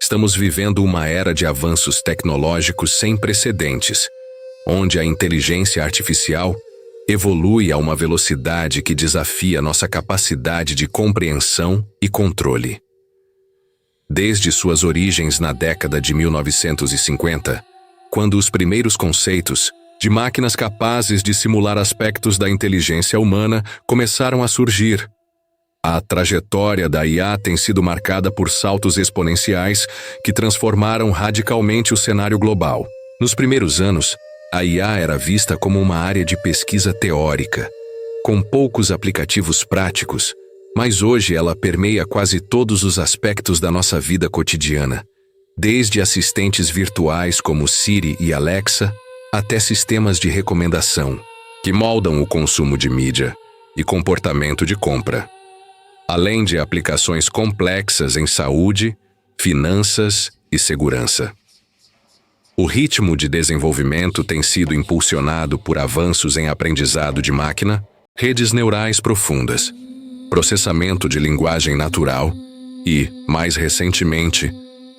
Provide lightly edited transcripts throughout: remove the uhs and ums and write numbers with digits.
Estamos vivendo uma era de avanços tecnológicos sem precedentes, onde a inteligência artificial evolui a uma velocidade que desafia nossa capacidade de compreensão e controle. Desde suas origens na década de 1950, quando os primeiros conceitos de máquinas capazes de simular aspectos da inteligência humana começaram a surgir, a trajetória da IA tem sido marcada por saltos exponenciais que transformaram radicalmente o cenário global. Nos primeiros anos, a IA era vista como uma área de pesquisa teórica, com poucos aplicativos práticos, mas hoje ela permeia quase todos os aspectos da nossa vida cotidiana, desde assistentes virtuais como Siri e Alexa, até sistemas de recomendação, que moldam o consumo de mídia e comportamento de compra, além de aplicações complexas em saúde, finanças e segurança. O ritmo de desenvolvimento tem sido impulsionado por avanços em aprendizado de máquina, redes neurais profundas, processamento de linguagem natural e, mais recentemente,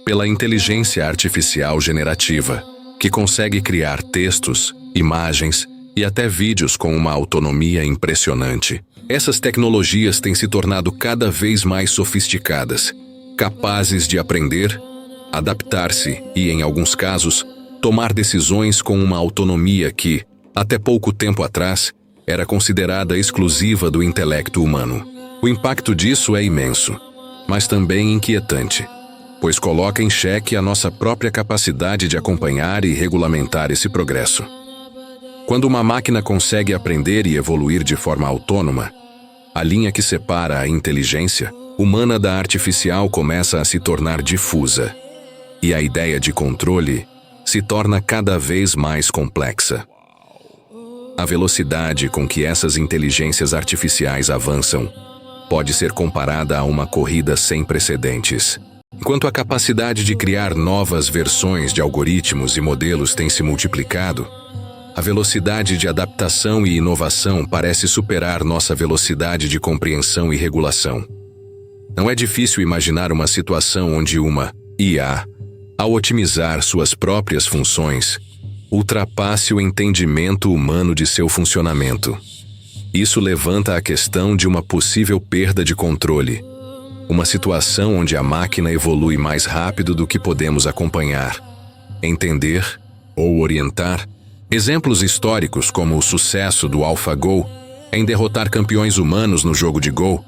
pela inteligência artificial generativa, que consegue criar textos, imagens e até vídeos com uma autonomia impressionante. Essas tecnologias têm se tornado cada vez mais sofisticadas, capazes de aprender, adaptar-se e, em alguns casos, tomar decisões com uma autonomia que, até pouco tempo atrás, era considerada exclusiva do intelecto humano. O impacto disso é imenso, mas também inquietante, pois coloca em xeque a nossa própria capacidade de acompanhar e regulamentar esse progresso. Quando uma máquina consegue aprender e evoluir de forma autônoma, a linha que separa a inteligência humana da artificial começa a se tornar difusa, e a ideia de controle se torna cada vez mais complexa. A velocidade com que essas inteligências artificiais avançam pode ser comparada a uma corrida sem precedentes. Enquanto a capacidade de criar novas versões de algoritmos e modelos tem se multiplicado, a velocidade de adaptação e inovação parece superar nossa velocidade de compreensão e regulação. Não é difícil imaginar uma situação onde uma IA, ao otimizar suas próprias funções, ultrapasse o entendimento humano de seu funcionamento. Isso levanta a questão de uma possível perda de controle, uma situação onde a máquina evolui mais rápido do que podemos acompanhar, entender ou orientar. Exemplos históricos como o sucesso do AlphaGo em derrotar campeões humanos no jogo de Go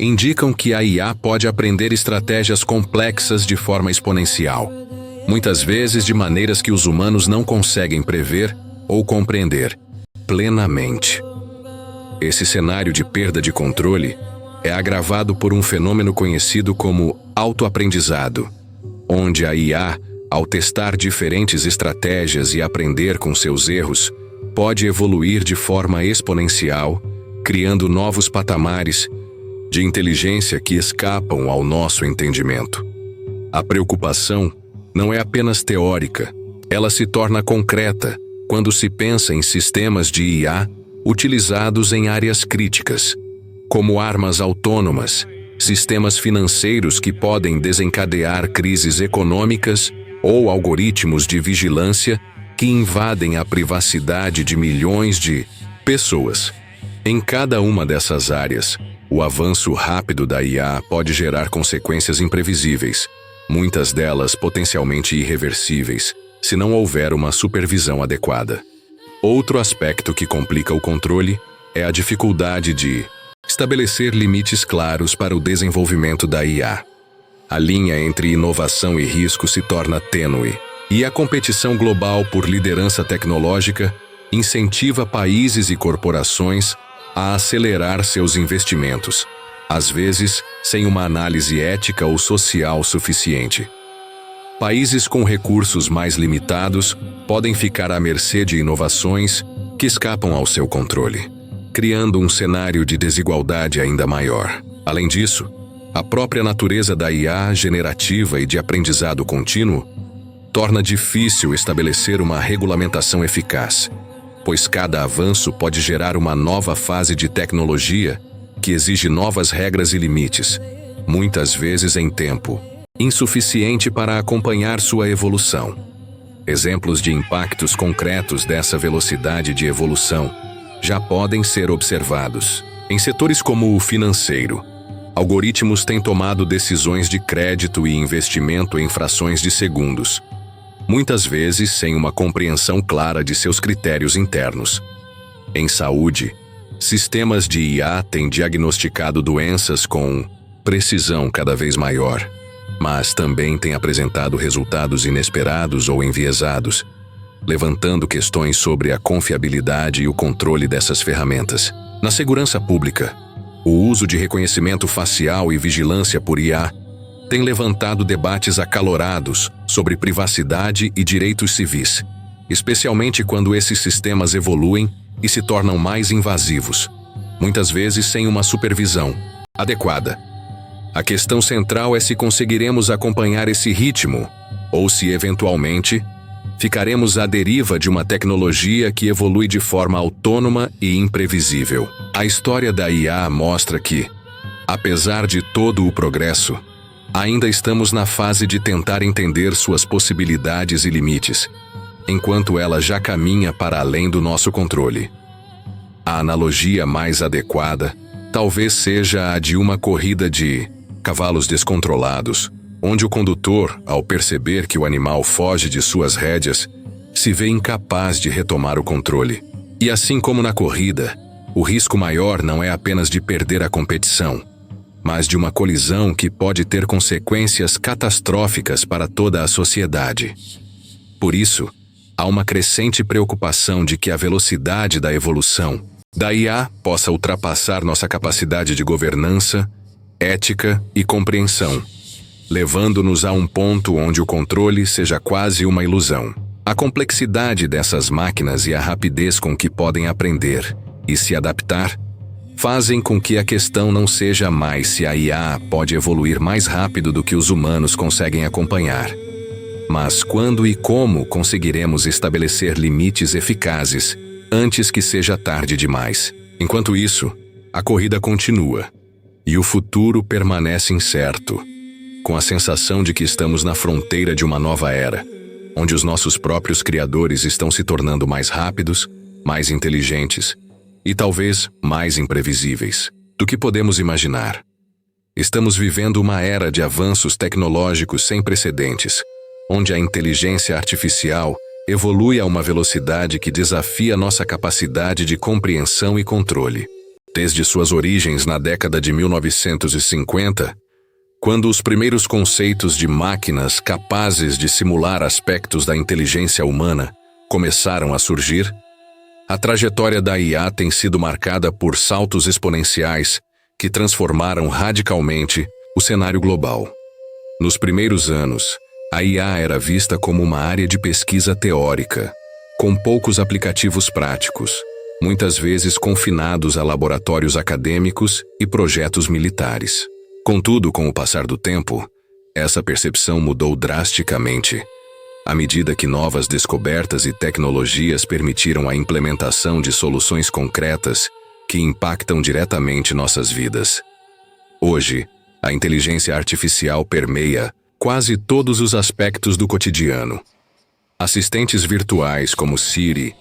indicam que a IA pode aprender estratégias complexas de forma exponencial, muitas vezes de maneiras que os humanos não conseguem prever ou compreender plenamente. Esse cenário de perda de controle é agravado por um fenômeno conhecido como autoaprendizado, onde a IA, ao testar diferentes estratégias e aprender com seus erros, pode evoluir de forma exponencial, criando novos patamares de inteligência que escapam ao nosso entendimento. A preocupação não é apenas teórica, ela se torna concreta quando se pensa em sistemas de IA utilizados em áreas críticas, como armas autônomas, sistemas financeiros que podem desencadear crises econômicas ou algoritmos de vigilância que invadem a privacidade de milhões de pessoas. Em cada uma dessas áreas, o avanço rápido da IA pode gerar consequências imprevisíveis, muitas delas potencialmente irreversíveis, se não houver uma supervisão adequada. Outro aspecto que complica o controle é a dificuldade de estabelecer limites claros para o desenvolvimento da IA. A linha entre inovação e risco se torna tênue, e a competição global por liderança tecnológica incentiva países e corporações a acelerar seus investimentos, às vezes sem uma análise ética ou social suficiente. Países com recursos mais limitados podem ficar à mercê de inovações que escapam ao seu controle, criando um cenário de desigualdade ainda maior. Além disso, a própria natureza da IA generativa e de aprendizado contínuo torna difícil estabelecer uma regulamentação eficaz, pois cada avanço pode gerar uma nova fase de tecnologia que exige novas regras e limites, muitas vezes em tempo insuficiente para acompanhar sua evolução. Exemplos de impactos concretos dessa velocidade de evolução já podem ser observados. Em setores como o financeiro, algoritmos têm tomado decisões de crédito e investimento em frações de segundos, muitas vezes sem uma compreensão clara de seus critérios internos. Em saúde, sistemas de IA têm diagnosticado doenças com precisão cada vez maior, mas também têm apresentado resultados inesperados ou enviesados, levantando questões sobre a confiabilidade e o controle dessas ferramentas. Na segurança pública, o uso de reconhecimento facial e vigilância por IA tem levantado debates acalorados sobre privacidade e direitos civis, especialmente quando esses sistemas evoluem e se tornam mais invasivos, muitas vezes sem uma supervisão adequada. A questão central é se conseguiremos acompanhar esse ritmo ou se, eventualmente, ficaremos à deriva de uma tecnologia que evolui de forma autônoma e imprevisível. A história da IA mostra que, apesar de todo o progresso, ainda estamos na fase de tentar entender suas possibilidades e limites, enquanto ela já caminha para além do nosso controle. A analogia mais adequada talvez seja a de uma corrida de cavalos descontrolados, onde o condutor, ao perceber que o animal foge de suas rédeas, se vê incapaz de retomar o controle. E assim como na corrida, o risco maior não é apenas de perder a competição, mas de uma colisão que pode ter consequências catastróficas para toda a sociedade. Por isso, há uma crescente preocupação de que a velocidade da evolução da IA possa ultrapassar nossa capacidade de governança, ética e compreensão, levando-nos a um ponto onde o controle seja quase uma ilusão. A complexidade dessas máquinas e a rapidez com que podem aprender e se adaptar fazem com que a questão não seja mais se a IA pode evoluir mais rápido do que os humanos conseguem acompanhar, mas quando e como conseguiremos estabelecer limites eficazes antes que seja tarde demais. Enquanto isso, a corrida continua e o futuro permanece incerto, com a sensação de que estamos na fronteira de uma nova era, onde os nossos próprios criadores estão se tornando mais rápidos, mais inteligentes e talvez mais imprevisíveis do que podemos imaginar. Estamos vivendo uma era de avanços tecnológicos sem precedentes, onde a inteligência artificial evolui a uma velocidade que desafia nossa capacidade de compreensão e controle. Desde suas origens na década de 1950, quando os primeiros conceitos de máquinas capazes de simular aspectos da inteligência humana começaram a surgir, a trajetória da IA tem sido marcada por saltos exponenciais que transformaram radicalmente o cenário global. Nos primeiros anos, a IA era vista como uma área de pesquisa teórica, com poucos aplicativos práticos, muitas vezes confinados a laboratórios acadêmicos e projetos militares. Contudo, com o passar do tempo, essa percepção mudou drasticamente, à medida que novas descobertas e tecnologias permitiram a implementação de soluções concretas que impactam diretamente nossas vidas. Hoje, a inteligência artificial permeia quase todos os aspectos do cotidiano. Assistentes virtuais como Siri,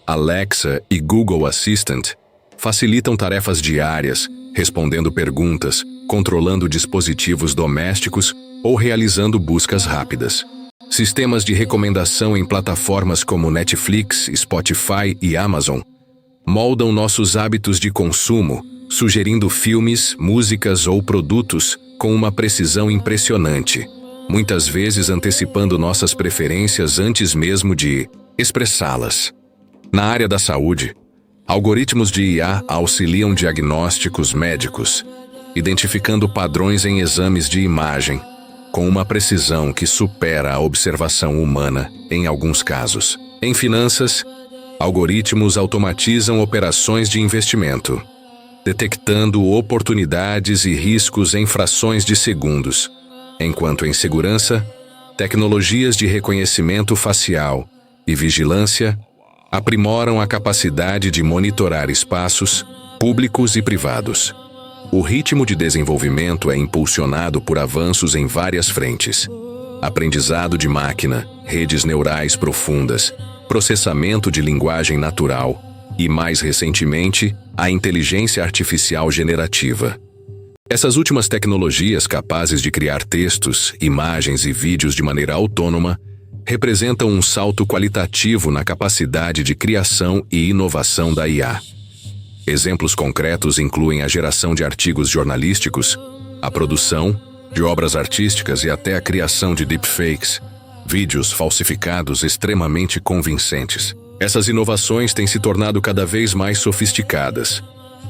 Alexa e Google Assistant facilitam tarefas diárias, respondendo perguntas, controlando dispositivos domésticos ou realizando buscas rápidas. Sistemas de recomendação em plataformas como Netflix, Spotify e Amazon moldam nossos hábitos de consumo, sugerindo filmes, músicas ou produtos com uma precisão impressionante, muitas vezes antecipando nossas preferências antes mesmo de expressá-las. Na área da saúde, algoritmos de IA auxiliam diagnósticos médicos, identificando padrões em exames de imagem, com uma precisão que supera a observação humana em alguns casos. Em finanças, algoritmos automatizam operações de investimento, detectando oportunidades e riscos em frações de segundos, enquanto em segurança, tecnologias de reconhecimento facial e vigilância aprimoram a capacidade de monitorar espaços públicos e privados. O ritmo de desenvolvimento é impulsionado por avanços em várias frentes: aprendizado de máquina, redes neurais profundas, processamento de linguagem natural e, mais recentemente, a inteligência artificial generativa. Essas últimas tecnologias, capazes de criar textos, imagens e vídeos de maneira autônoma, representam um salto qualitativo na capacidade de criação e inovação da IA. Exemplos concretos incluem a geração de artigos jornalísticos, a produção de obras artísticas e até a criação de deepfakes, vídeos falsificados extremamente convincentes. Essas inovações têm se tornado cada vez mais sofisticadas,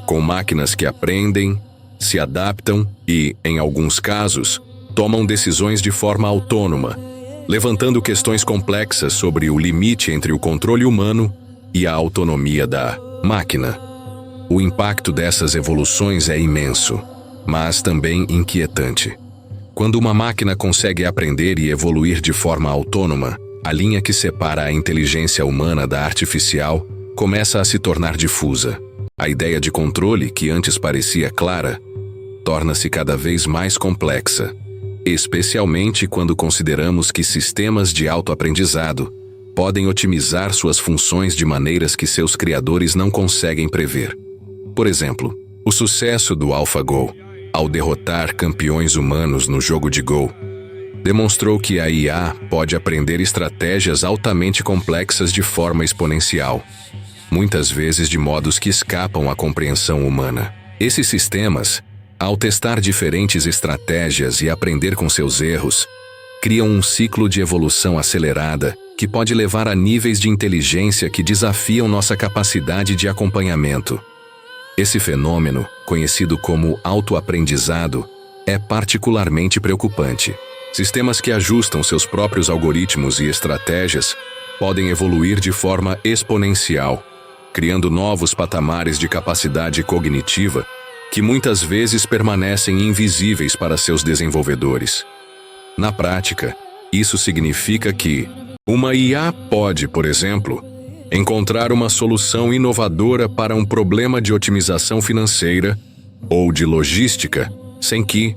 com máquinas que aprendem, se adaptam e, em alguns casos, tomam decisões de forma autônoma, levantando questões complexas sobre o limite entre o controle humano e a autonomia da máquina. O impacto dessas evoluções é imenso, mas também inquietante. Quando uma máquina consegue aprender e evoluir de forma autônoma, a linha que separa a inteligência humana da artificial começa a se tornar difusa. A ideia de controle, que antes parecia clara, torna-se cada vez mais complexa, especialmente quando consideramos que sistemas de autoaprendizado podem otimizar suas funções de maneiras que seus criadores não conseguem prever. Por exemplo, o sucesso do AlphaGo, ao derrotar campeões humanos no jogo de Go, demonstrou que a IA pode aprender estratégias altamente complexas de forma exponencial, muitas vezes de modos que escapam à compreensão humana. Esses sistemas, ao testar diferentes estratégias e aprender com seus erros, criam um ciclo de evolução acelerada que pode levar a níveis de inteligência que desafiam nossa capacidade de acompanhamento. Esse fenômeno, conhecido como autoaprendizado, é particularmente preocupante. Sistemas que ajustam seus próprios algoritmos e estratégias podem evoluir de forma exponencial, criando novos patamares de capacidade cognitiva que muitas vezes permanecem invisíveis para seus desenvolvedores. Na prática, isso significa que uma IA pode, por exemplo, encontrar uma solução inovadora para um problema de otimização financeira ou de logística, sem que,